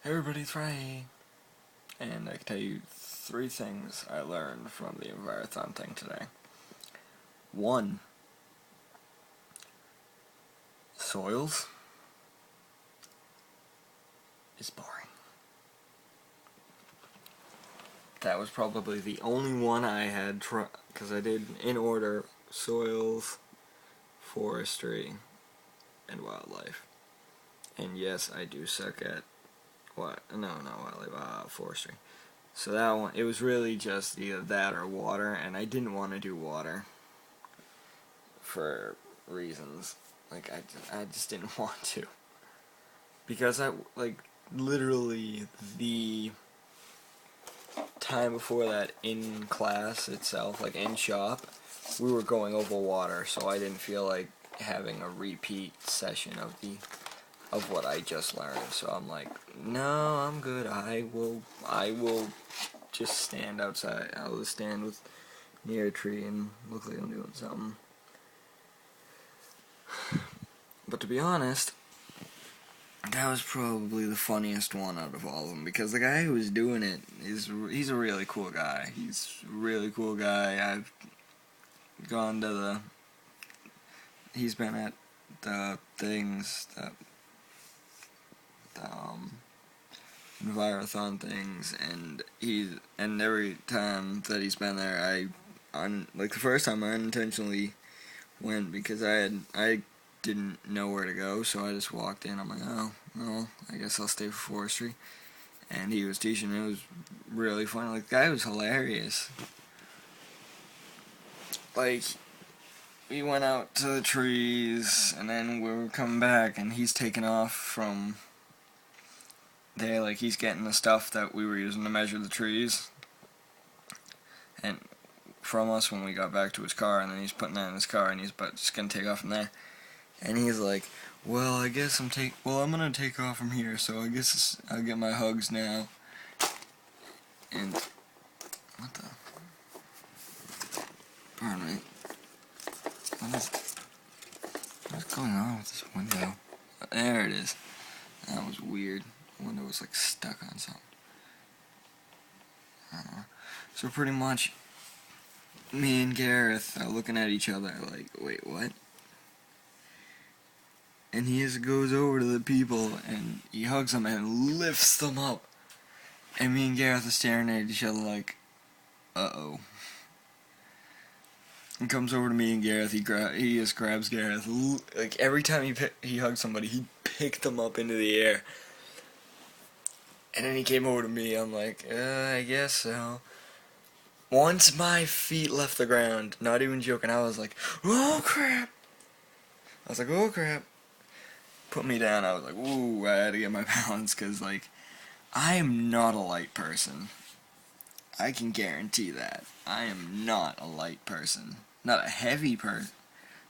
Hey everybody, it's Ray, and I can tell you 3 things I learned from the Envirothon thing today. 1. Soils is boring. That was probably the only one I had because I did in order soils, forestry, and wildlife. And yes, I do suck at wildlife, forestry. So that one, it was really just either that or water, and I didn't want to do water for reasons. I just didn't want to. Because literally the time before that in class itself, like in shop, we were going over water, so I didn't feel like having a repeat session of what I just learned. So I'm like, no, I'm good. I will just stand outside. I'll just stand near a tree and look like I'm doing something. But to be honest, that was probably the funniest one out of all of them, because the guy who was doing it he's a really cool guy. He's a really cool guy. I've gone to he's been at the things, the Envirothon things, and every time that he's been there, the first time I unintentionally went because I didn't know where to go, so I just walked in. I'm like, oh, well, I guess I'll stay for forestry. And he was teaching. It was really funny. Like, the guy was hilarious. Like, we went out to the trees, and then we were coming back, and he's taking off from there. Like, he's getting the stuff that we were using to measure the trees, and from us when we got back to his car, and then he's putting that in his car, and he's just gonna take off from there. And he's like, well, I guess I'm gonna take off from here, so I guess I'll get my hugs now. And, what the? Pardon me. What's going on with this window? There it is. That was weird. The window was like stuck on something. I don't know. So pretty much, me and Gareth are looking at each other like, wait, what? And he just goes over to the people and he hugs them and lifts them up. And me and Gareth are staring at each other like, uh-oh. He comes over to me and Gareth, he just grabs Gareth. Like, every time he hugged somebody, he picked them up into the air. And then he came over to me, I'm like, I guess so. Once my feet left the ground, not even joking, I was like, oh crap. Put me down, I was like, ooh, I had to get my balance, because, like, I am not a light person. I can guarantee that. I am not a light person. Not a heavy person.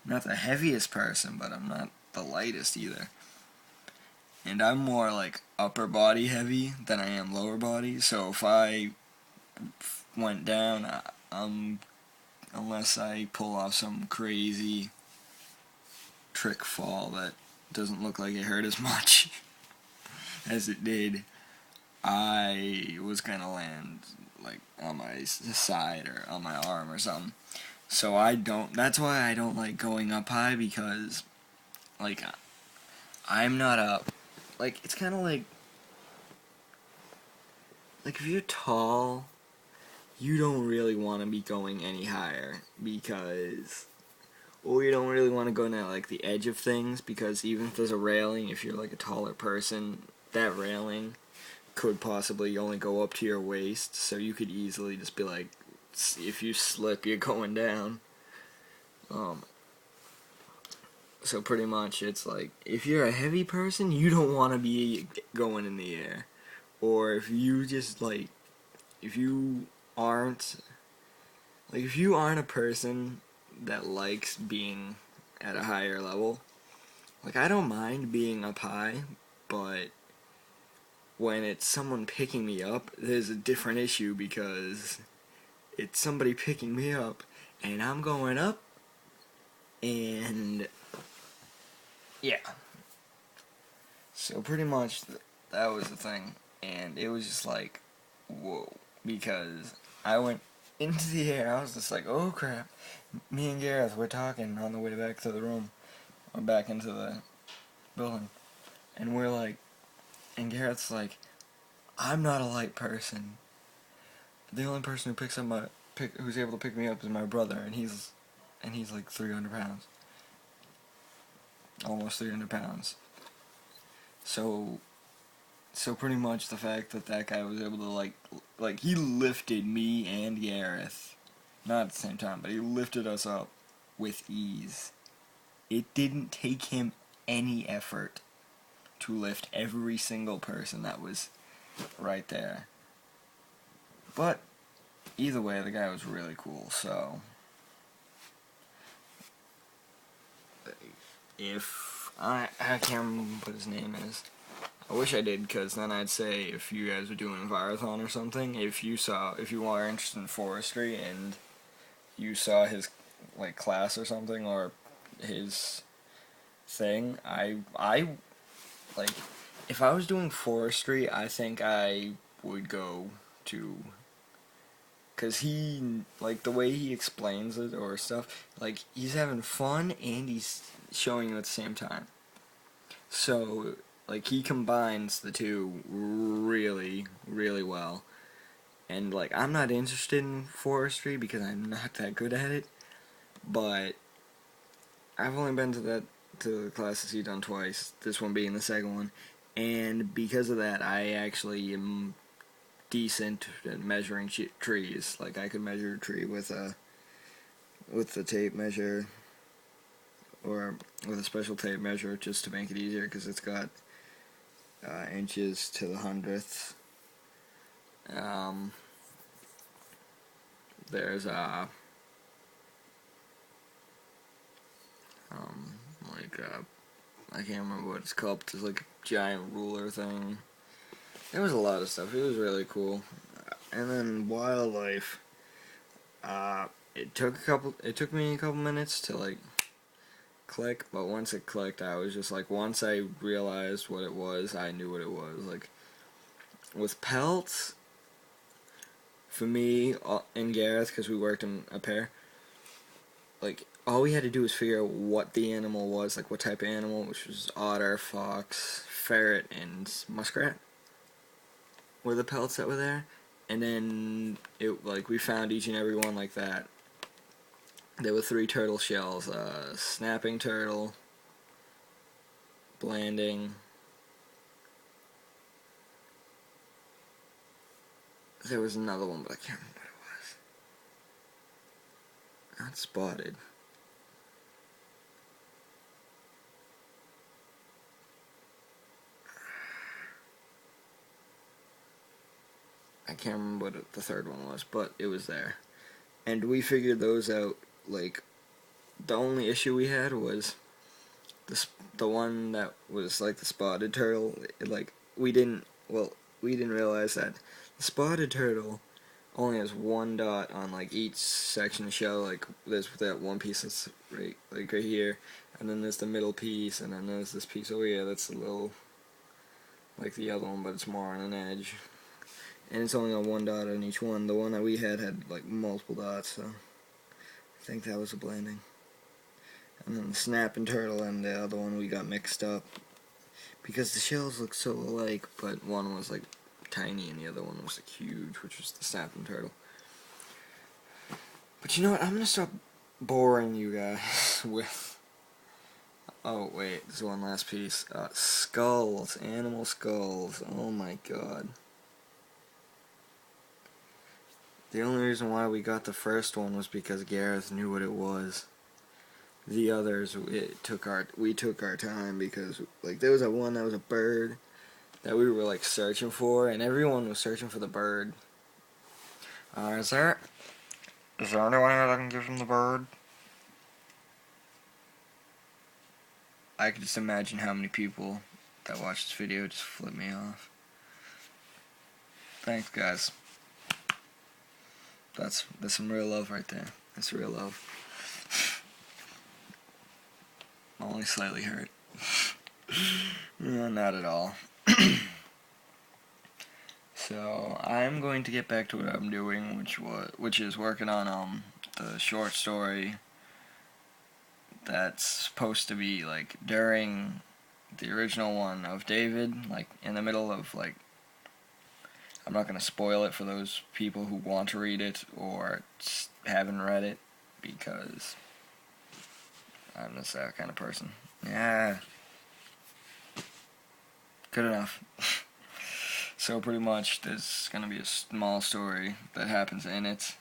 Not the heaviest person, but I'm not the lightest either. And I'm more, like, upper body heavy than I am lower body, so if I went down, unless I pull off some crazy trick fall that doesn't look like it hurt as much as it did, I was gonna land like on my side or on my arm or something. So that's why I don't like going up high, because like I'm not up. Like, it's kind of like if you're tall, you don't really want to be going any higher, or you don't really want to go to like the edge of things, because even if there's a railing, if you're like a taller person, that railing could possibly only go up to your waist, so you could easily just be like, if you slip, you're going down. So pretty much it's like, if you're a heavy person, you don't want to be going in the air. Or if you just like, if you aren't a person that likes being at a higher level, like, I don't mind being up high, but when it's someone picking me up, there's a different issue, because it's somebody picking me up and I'm going up, and yeah. So pretty much that was the thing, and it was just like, whoa, because I went into the air. I was just like, oh crap. Me and Gareth were talking on the way back to the room, or back into the building, and we're like, and Gareth's like, I'm not a light person. The only person who picks up who's able to pick me up is my brother, and he's like 300 pounds, almost 300 pounds. So pretty much the fact that that guy was able to like he lifted me and Gareth, not at the same time, but he lifted us up with ease. It didn't take him any effort to lift every single person that was right there. But either way, the guy was really cool. So if I can't remember what his name is. I wish I did, because then I'd say if you guys were doing a Virathon or something, if you are interested in forestry and you saw his like class or something, or his thing, I like, if I was doing forestry, I think I would go to, because he, like, the way he explains it or stuff, like, he's having fun and he's showing you at the same time. So, like, he combines the two really, really well. And, like, I'm not interested in forestry because I'm not that good at it, but I've only been to the classes he's done twice, this one being the second one, and because of that, I actually am decent at measuring trees. Like, I could measure a tree with the tape measure, or with a special tape measure, just to make it easier, because it's got inches to the hundredth. There's I can't remember what it's called, but there's like a giant ruler thing. There was a lot of stuff. It was really cool. And then wildlife, it took me a couple minutes to like click, but once it clicked, I was just like, once I realized what it was, I knew what it was. Like, with pelts, for me and Gareth, because we worked in a pair, like, all we had to do was figure out what the animal was, like what type of animal, which was otter, fox, ferret, and muskrat were the pelts that were there. And then we found each and every one like that. There were 3 turtle shells: snapping turtle, blanding. There was another one, but I can't remember what it was. Not spotted. I can't remember what the third one was, but it was there. And we figured those out. Like, the only issue we had was the one that was like the spotted turtle. We didn't realize that the spotted turtle only has 1 dot on like each section of shell. Like, there's that one piece that's right here, and then there's the middle piece, and then there's this piece over here that's a little like the other one, but it's more on an edge. And it's only got 1 dot on each one. The one that we had like multiple dots, so I think that was a blanding. And then the snapping turtle and the other one we got mixed up, because the shells look so alike, but one was like tiny and the other one was like huge, which was the snapping turtle. But you know what, I'm gonna stop boring you guys with, oh wait, there's one last piece. Skulls, animal skulls, oh my god. The only reason why we got the first one was because Gareth knew what it was. The others, we took our time, because like there was one that was a bird that we were like searching for, and everyone was searching for the bird. Is there anyone here that can give him the bird? I can just imagine how many people that watch this video just flip me off. Thanks, guys. That's some real love right there. That's real love. Only slightly hurt. No, not at all. So I'm going to get back to what I'm doing, which is working on the short story that's supposed to be like during the original one of David, like in the middle of like, I'm not going to spoil it for those people who want to read it or haven't read it, because I'm just that kind of person. Yeah. Good enough. So pretty much there's going to be a small story that happens in it,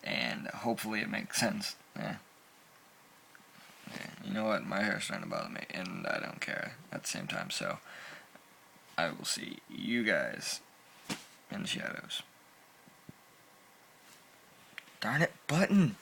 and hopefully it makes sense. Yeah. You know what? My hair's starting to bother me, and I don't care at the same time, so I will see you guys in the shadows. Darn it, button!